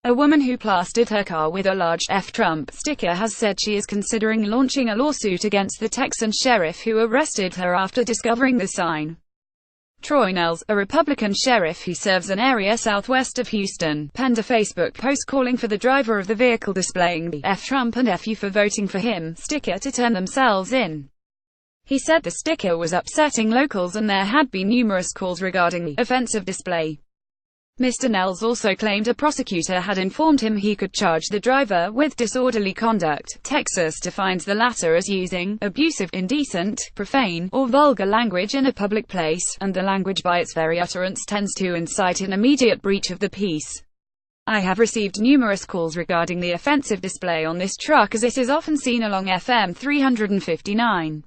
A woman who plastered her car with a large F Trump sticker has said she is considering launching a lawsuit against the Texan sheriff who arrested her after discovering the sign. Troy Nehls, a Republican sheriff who serves an area southwest of Houston, penned a Facebook post calling for the driver of the vehicle displaying the F Trump and F you for voting for him sticker to turn themselves in. He said the sticker was upsetting locals and there had been numerous calls regarding the offensive display. Mr. Nehls also claimed a prosecutor had informed him he could charge the driver with disorderly conduct. Texas defines the latter as using abusive, indecent, profane, or vulgar language in a public place, and the language by its very utterance tends to incite an immediate breach of the peace. I have received numerous calls regarding the offensive display on this truck as it is often seen along FM 359.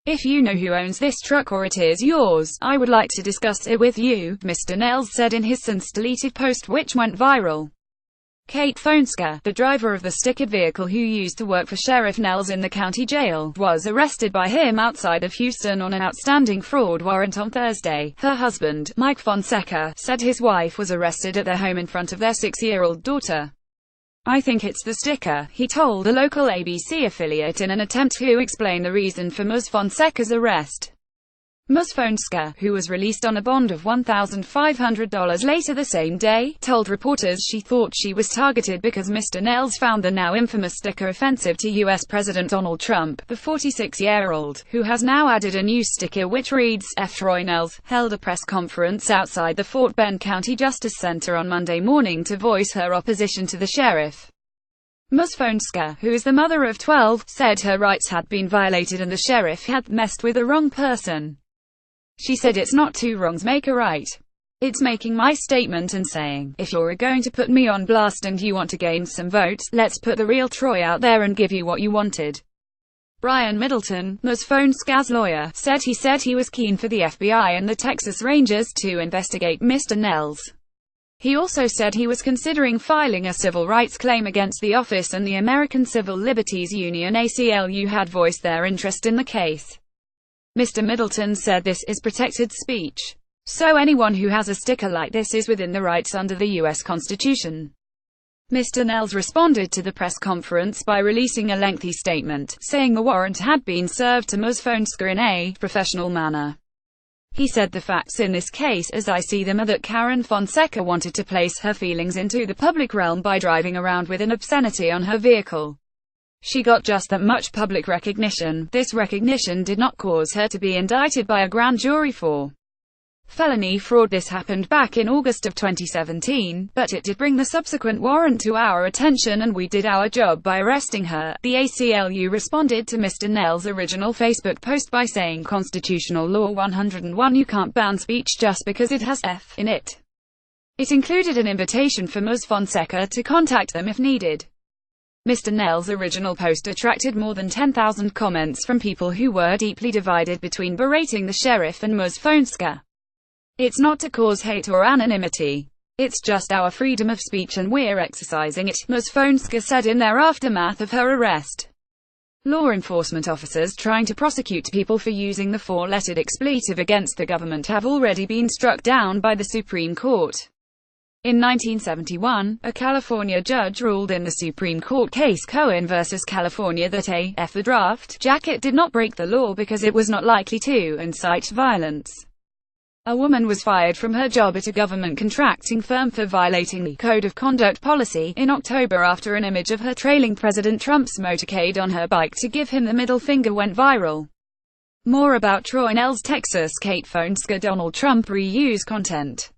If you know who owns this truck or it is yours, I would like to discuss it with you, Mr. Nehls said in his since-deleted post which went viral. Kate Fonseca, the driver of the stickered vehicle who used to work for Sheriff Nehls in the county jail, was arrested by him outside of Houston on an outstanding fraud warrant on Thursday. Her husband, Mike Fonseca, said his wife was arrested at their home in front of their 6-year-old daughter. I think it's the sticker, he told a local ABC affiliate in an attempt to explain the reason for Ms. Fonseca's arrest. Ms. Fonseca, who was released on a bond of $1,500 later the same day, told reporters she thought she was targeted because Mr. Nehls found the now infamous sticker offensive to U.S. President Donald Trump. The 46-year-old, who has now added a new sticker which reads, F. Troy Nehls, held a press conference outside the Fort Bend County Justice Center on Monday morning to voice her opposition to the sheriff. Ms. Fonseca, who is the mother of 12, said her rights had been violated and the sheriff had messed with the wrong person. She said it's not two wrongs make a right. It's making my statement and saying, if you're going to put me on blast and you want to gain some votes, let's put the real Troy out there and give you what you wanted. Brian Middleton, Ms. Fonseca's lawyer, said he was keen for the FBI and the Texas Rangers to investigate Mr. Nehls. He also said he was considering filing a civil rights claim against the office and the American Civil Liberties Union ACLU had voiced their interest in the case. Mr. Middleton said this is protected speech. So anyone who has a sticker like this is within the rights under the U.S. Constitution. Mr. Nehls responded to the press conference by releasing a lengthy statement, saying the warrant had been served to Ms. Fonseca in a professional manner. He said the facts in this case as I see them are that Karen Fonseca wanted to place her feelings into the public realm by driving around with an obscenity on her vehicle. She got just that much public recognition. This recognition did not cause her to be indicted by a grand jury for felony fraud. This happened back in August of 2017, but it did bring the subsequent warrant to our attention and we did our job by arresting her. The ACLU responded to Mr. Nehls' original Facebook post by saying Constitutional Law 101 you can't ban speech just because it has F in it. It included an invitation for Ms. Fonseca to contact them if needed. Mr. Nehls' original post attracted more than 10,000 comments from people who were deeply divided between berating the sheriff and Ms. Fonseca. It's not to cause hate or anonymity. It's just our freedom of speech and we're exercising it, Ms. Fonseca said in their aftermath of her arrest. Law enforcement officers trying to prosecute people for using the four-lettered expletive against the government have already been struck down by the Supreme Court. In 1971, a California judge ruled in the Supreme Court case Cohen v. California that a F the draft jacket did not break the law because it was not likely to incite violence. A woman was fired from her job at a government contracting firm for violating the Code of Conduct policy in October after an image of her trailing President Trump's motorcade on her bike to give him the middle finger went viral. More about Troy Nehls, Texas. Kate Fonseca. Donald Trump reuse content.